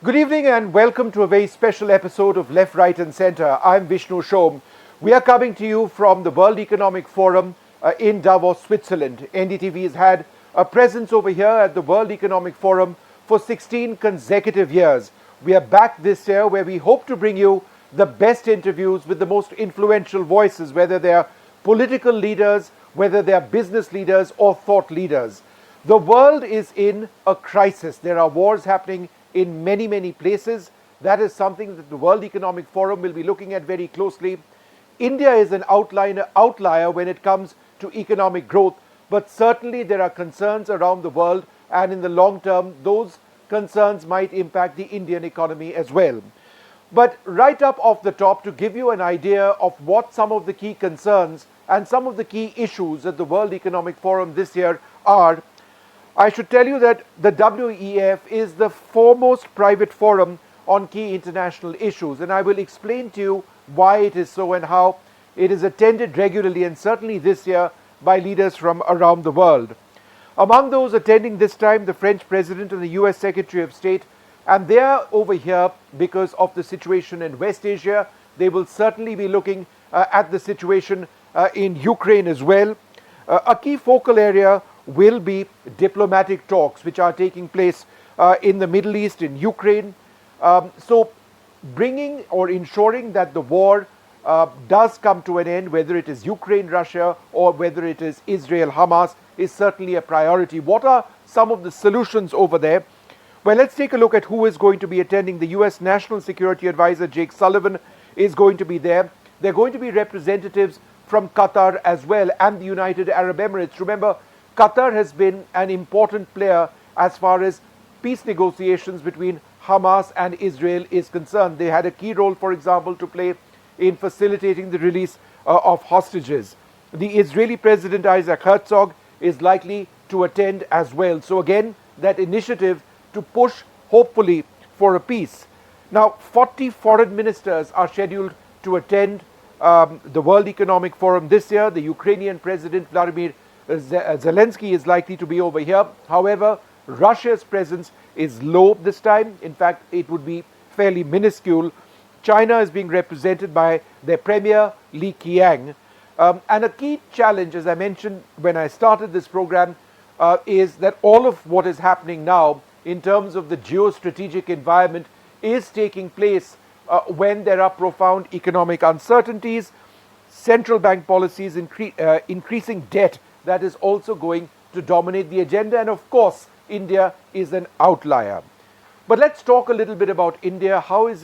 Good evening and welcome to a very special episode of Left, Right and Centre. I'm Vishnu Shom. We are coming to you from the World Economic Forum in Davos, Switzerland. NDTV has had a presence over here at the World Economic Forum for 16 consecutive years. We are back this year where we hope to bring you the best interviews with the most influential voices, whether they are political leaders, whether they are business leaders or thought leaders. The world is in a crisis. There are wars happening in many places. That is something that the World Economic Forum will be looking at very closely. India is an outlier when it comes to economic growth, but certainly there are concerns around the world, and in the long term, those concerns might impact the Indian economy as well. But right up off the top, to give you an idea of what some of the key concerns and some of the key issues at the World Economic Forum this year are, I should tell you that the WEF is the foremost private forum on key international issues, and I will explain to you why it is so and how it is attended regularly, and certainly this year, by leaders from around the world. Among those attending this time, the French President and the US Secretary of State, and they are over here because of the situation in West Asia. They will certainly be looking at the situation in Ukraine as well. A key focal area will be diplomatic talks which are taking place in the Middle East, in Ukraine. So bringing or ensuring that the war does come to an end, whether it is Ukraine, Russia, or whether it is Israel, Hamas, is certainly a priority. What are some of the solutions over there? Well, let's take a look at who is going to be attending. The US National Security Advisor Jake Sullivan is going to be there. There are going to be representatives from Qatar as well and the United Arab Emirates. Remember, Qatar has been an important player as far as peace negotiations between Hamas and Israel is concerned. They had a key role, for example, to play in facilitating the release of hostages. The Israeli President Isaac Herzog is likely to attend as well. So again, that initiative to push, hopefully, for a peace. Now, 40 foreign ministers are scheduled to attend the World Economic Forum this year. The Ukrainian President Vladimir Zelensky is likely to be over here. However, Russia's presence is low this time. In fact, it would be fairly minuscule. China is being represented by their Premier Li Qiang. And a key challenge, as I mentioned when I started this program, is that all of what is happening now in terms of the geostrategic environment is taking place when there are profound economic uncertainties, central bank policies, increasing debt that is also going to dominate the agenda. And of course, India is an outlier. But let's talk a little bit about India. How is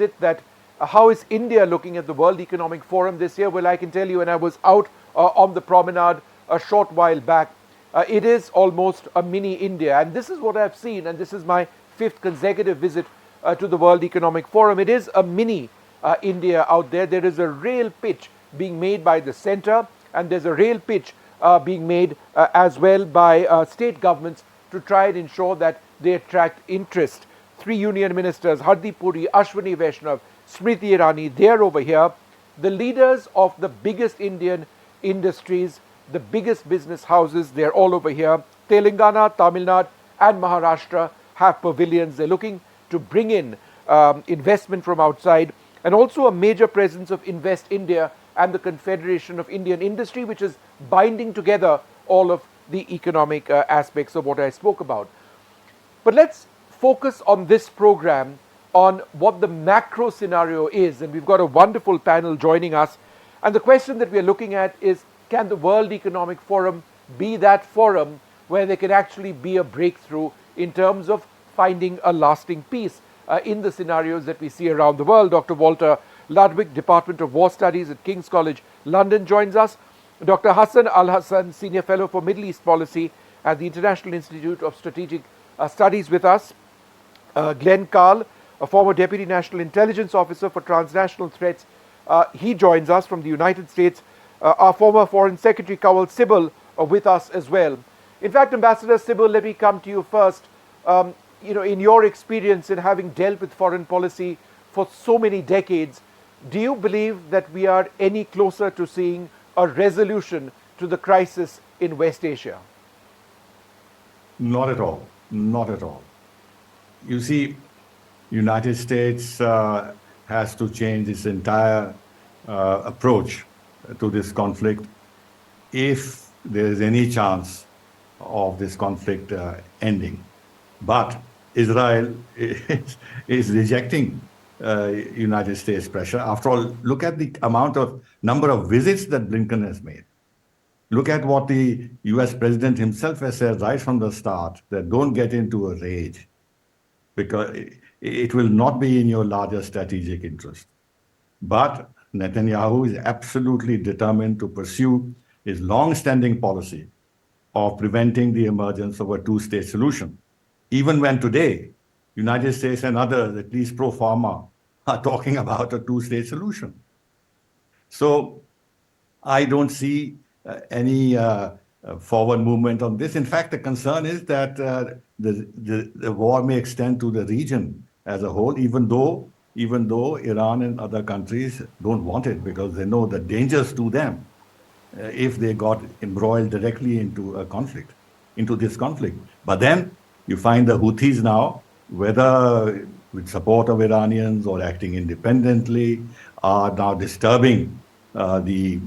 India looking at the World Economic Forum this year? Well, I can tell you, and I was out on the promenade a short while back, it is almost a mini India. And this is what I've seen, and this is my 5th consecutive visit to the World Economic Forum. It is a mini India out there. There is a real pitch being made by the center, and there's a real pitch being made as well by state governments to try and ensure that they attract interest. 3 union ministers, Hardeep Puri, Ashwini Vaishnav, Smriti Irani, they are over here. The leaders of the biggest Indian industries, the biggest business houses, they're all over here. Telangana, Tamil Nadu and Maharashtra have pavilions. They're looking to bring in investment from outside, and also a major presence of Invest India and the Confederation of Indian Industry, which is binding together all of the economic aspects of what I spoke about. But let's focus on this program on what the macro scenario is, and we've got a wonderful panel joining us. And the question that we're looking at is, can the World Economic Forum be that forum where there can actually be a breakthrough in terms of finding a lasting peace in the scenarios that we see around the world? Dr. Walter Ludwig, Department of War Studies at King's College London, joins us. Dr. Hassan Al-Hassan, Senior Fellow for Middle East Policy at the International Institute of Strategic Studies with us. Glenn Carl, a former Deputy National Intelligence Officer for Transnational Threats, he joins us from the United States. Our former Foreign Secretary, Kawal Sibal, with us as well. In fact, Ambassador Sibal, let me come to you first. In your experience in having dealt with foreign policy for so many decades, do you believe that we are any closer to seeing a resolution to the crisis in West Asia? Not at all. Not at all. You see, United States has to change its entire approach to this conflict if there is any chance of this conflict ending. But Israel is rejecting United States pressure. After all, look at the number of visits that Blinken has made. Look at what the US president himself has said right from the start, that don't get into a rage because it will not be in your larger strategic interest. But Netanyahu is absolutely determined to pursue his long-standing policy of preventing the emergence of a two-state solution. Even when today, United States and others, at least pro forma, are talking about a two-state solution. So I don't see any forward movement on this. In fact, the concern is that the war may extend to the region as a whole, even though Iran and other countries don't want it because they know the dangers to them if they got embroiled directly into this conflict. But then you find the Houthis now, whether with support of Iranians or acting independently, are now disturbing uh, the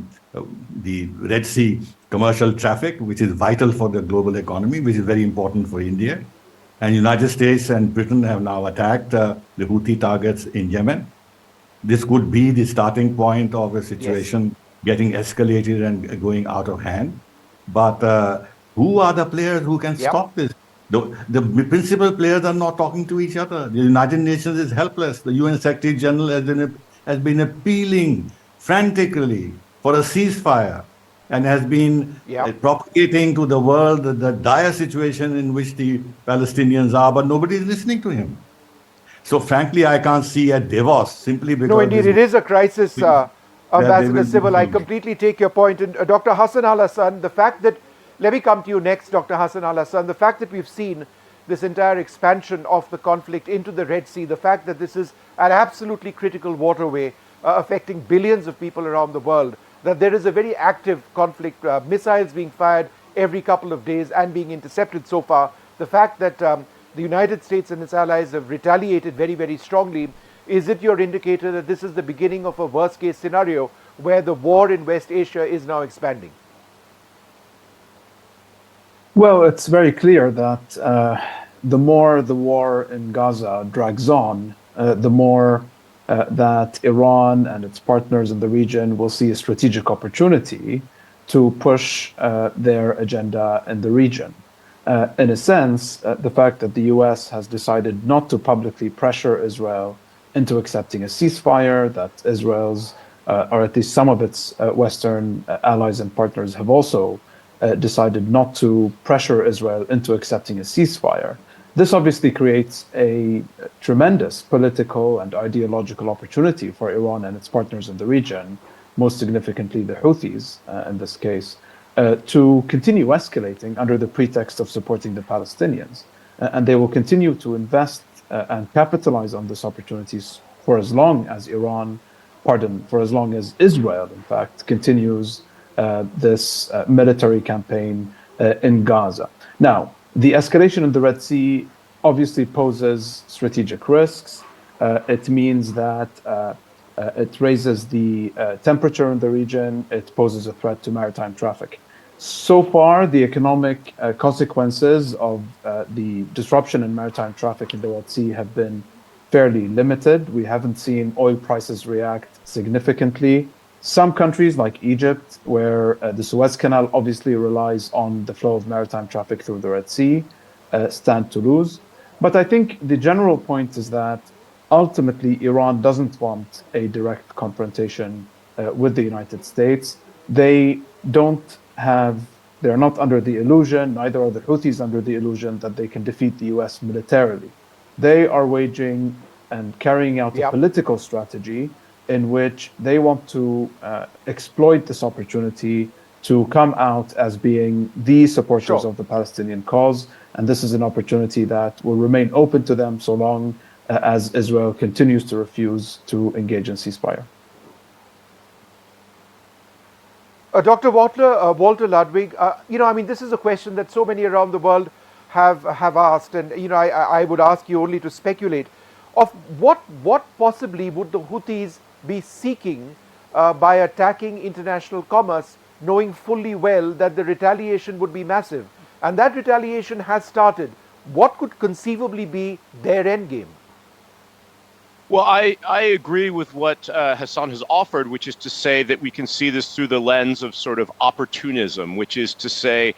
the Red Sea commercial traffic, which is vital for the global economy, which is very important for India. And United States and Britain have now attacked the Houthi targets in Yemen. This could be the starting point of a Yes. situation getting escalated and going out of hand. But who are the players who can Yep. stop this? The principal players are not talking to each other. The United Nations is helpless. The UN Secretary General has been appealing frantically for a ceasefire and has been Yep. propagating to the world the dire situation in which the Palestinians are, but nobody is listening to him. So frankly, I can't see at Davos simply No, because indeed, it is a crisis, that they Ambassador will Sybil. I be. completely take your point. And Dr. Hassan Al Hassan, the fact that, let me come to you next, Dr. Hassan Al Hassan, the fact that we've seen this entire expansion of the conflict into the Red Sea, the fact that this is an absolutely critical waterway affecting billions of people around the world, that there is a very active conflict, missiles being fired every couple of days and being intercepted so far, the fact that the United States and its allies have retaliated very, very strongly, is it your indicator that this is the beginning of a worst case scenario where the war in West Asia is now expanding? Well, it's very clear that the more the war in Gaza drags on, the more that Iran and its partners in the region will see a strategic opportunity to push their agenda in the region. In a sense, the fact that the US has decided not to publicly pressure Israel into accepting a ceasefire, that Israel's, or at least some of its Western allies and partners have also decided not to pressure Israel into accepting a ceasefire. This obviously creates a tremendous political and ideological opportunity for Iran and its partners in the region, most significantly the Houthis in this case, to continue escalating under the pretext of supporting the Palestinians. And they will continue to invest and capitalize on this opportunities for as long as for as long as Israel, in fact, continues this military campaign in Gaza. Now, the escalation in the Red Sea obviously poses strategic risks. It means that it raises the temperature in the region. It poses a threat to maritime traffic. So far, the economic consequences of the disruption in maritime traffic in the Red Sea have been fairly limited. We haven't seen oil prices react significantly. Some countries like Egypt, where the Suez Canal obviously relies on the flow of maritime traffic through the Red Sea, stand to lose. But I think the general point is that ultimately Iran doesn't want a direct confrontation with the United States. They don't have, they're not under the illusion, neither are the Houthis under the illusion that they can defeat the US militarily. They are waging and carrying out a Yep. political strategy in which they want to exploit this opportunity to come out as being the supporters Sure. of the Palestinian cause. And this is an opportunity that will remain open to them so long as Israel continues to refuse to engage in ceasefire. Walter Ludwig, I mean, this is a question that so many around the world have asked, and I would ask you only to speculate. of what possibly would the Houthis be seeking by attacking international commerce, knowing fully well that the retaliation would be massive. And that retaliation has started. What could conceivably be their endgame? Well, I agree with what Hassan has offered, which is to say that we can see this through the lens of sort of opportunism, which is to say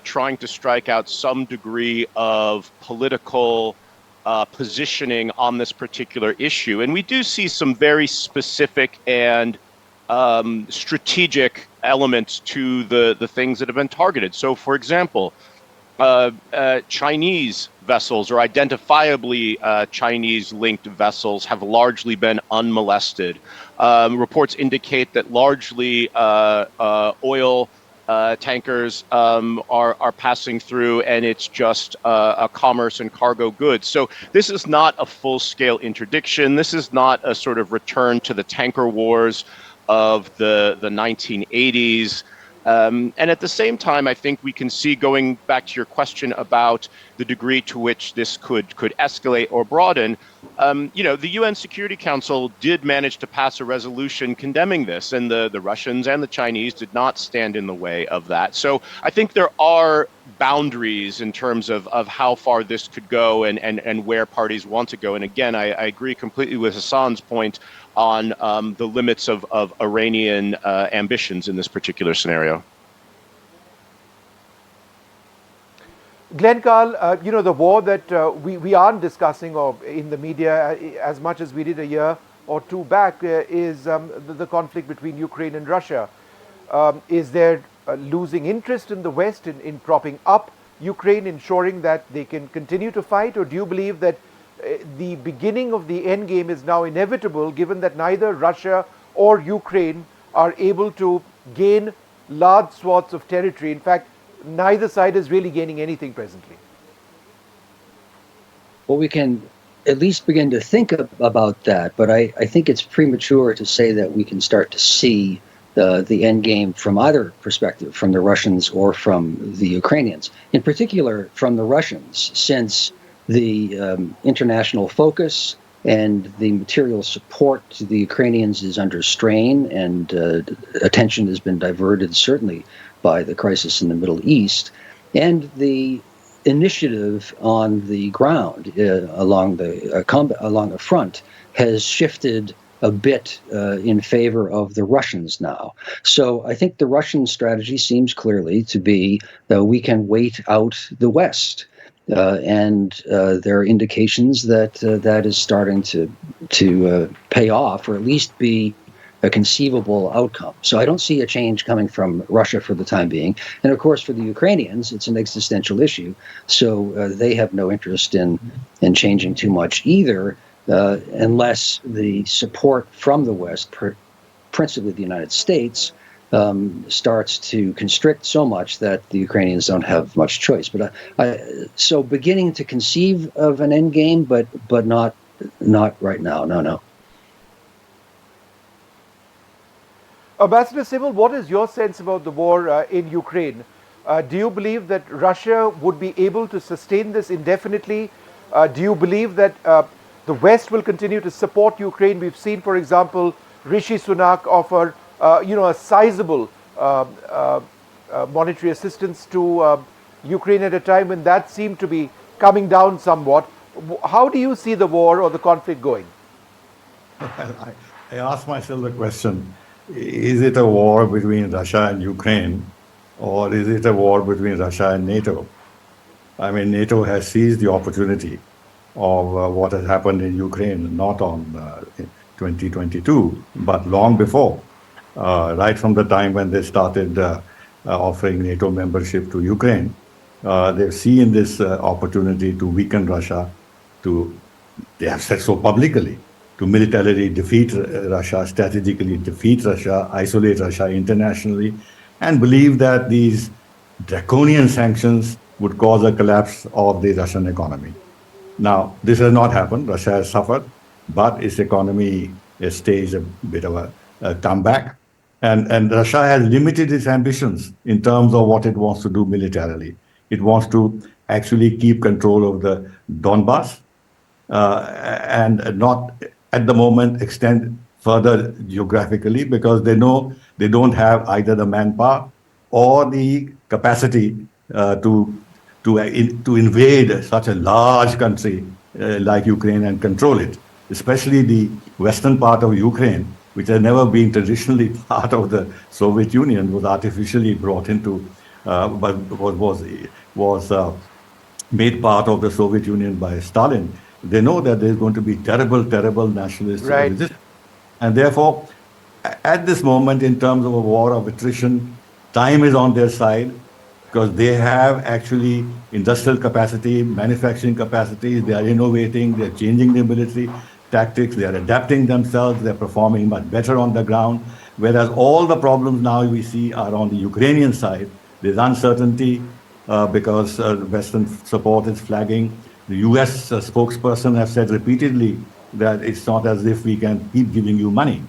trying to strike out some degree of political positioning on this particular issue. And we do see some very specific and strategic elements to the things that have been targeted. So, for example, Chinese vessels or identifiably Chinese-linked vessels have largely been unmolested. Reports indicate that largely oil tankers are passing through, and it's just a commerce and cargo goods. So this is not a full-scale interdiction. This is not a sort of return to the tanker wars of the 1980s. And at the same time, I think we can see, going back to your question about the degree to which this could escalate or broaden, the UN Security Council did manage to pass a resolution condemning this, and the Russians and the Chinese did not stand in the way of that. So I think there are boundaries in terms of how far this could go and where parties want to go. And again, I agree completely with Hassan's point on the limits of Iranian ambitions in this particular scenario. Glenn Carl, the war that we aren't discussing or in the media as much as we did a year or two back is the conflict between Ukraine and Russia. Is there losing interest in the West in propping up Ukraine, ensuring that they can continue to fight? Or do you believe that the beginning of the endgame is now inevitable, given that neither Russia or Ukraine are able to gain large swaths of territory? In fact, neither side is really gaining anything presently. Well, we can at least begin to think about that, but I think it's premature to say that we can start to see the end game from either perspective, from the Russians or from the Ukrainians. In particular, from the Russians, since the international focus and the material support to the Ukrainians is under strain, and attention has been diverted certainly by the crisis in the Middle East, and the initiative on the ground along the front has shifted a bit in favor of the Russians now. So I think the Russian strategy seems clearly to be that we can wait out the West. And there are indications that that is starting to pay off, or at least be a conceivable outcome. So I don't see a change coming from Russia for the time being. And of course, for the Ukrainians, it's an existential issue. So they have no interest in changing too much either, unless the support from the West, principally the United States, starts to constrict so much that the Ukrainians don't have much choice. But so beginning to conceive of an end game, but not right now. No. Ambassador Sybil, what is your sense about the war in Ukraine? Do you believe that Russia would be able to sustain this indefinitely? Do you believe that the West will continue to support Ukraine? We've seen, for example, Rishi Sunak offer a sizable monetary assistance to Ukraine at a time when that seemed to be coming down somewhat. How do you see the war or the conflict going? I ask myself the question, is it a war between Russia and Ukraine, or is it a war between Russia and NATO? I mean, NATO has seized the opportunity of what has happened in Ukraine, not on 2022, but long before. Right from the time when they started offering NATO membership to Ukraine, they've seen this opportunity to weaken Russia, they have said so publicly, to militarily defeat Russia, strategically defeat Russia, isolate Russia internationally, and believe that these draconian sanctions would cause a collapse of the Russian economy. Now, this has not happened. Russia has suffered, but its economy has staged a bit of a comeback. And Russia has limited its ambitions in terms of what it wants to do militarily. It wants to actually keep control of the Donbass and not at the moment extend further geographically, because they know they don't have either the manpower or the capacity to invade such a large country like Ukraine and control it, especially the western part of Ukraine, which has never been traditionally part of the Soviet Union, was artificially brought into, but was made part of the Soviet Union by Stalin. They know that there's going to be terrible, terrible nationalist Right. resistance. And therefore, at this moment, in terms of a war of attrition, time is on their side, because they have actually industrial capacity, manufacturing capacity. They are innovating, they're changing their military tactics, they are adapting themselves, they're performing much better on the ground. Whereas all the problems now we see are on the Ukrainian side. There's uncertainty because Western support is flagging. The US spokesperson has said repeatedly that it's not as if we can keep giving you money.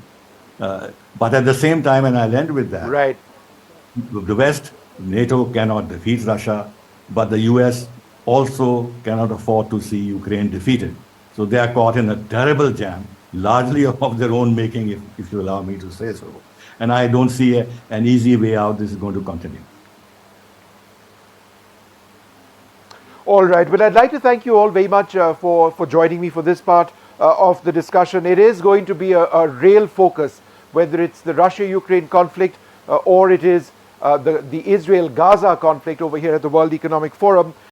But at the same time, and I'll end with that, Right. the West, NATO cannot defeat Russia, but the US also cannot afford to see Ukraine defeated. So they are caught in a terrible jam, largely of their own making, if you allow me to say so. And I don't see an easy way out. This is going to continue. All right. Well, I'd like to thank you all very much for joining me for this part of the discussion. It is going to be a real focus, whether it's the Russia-Ukraine conflict or it is the Israel-Gaza conflict over here at the World Economic Forum.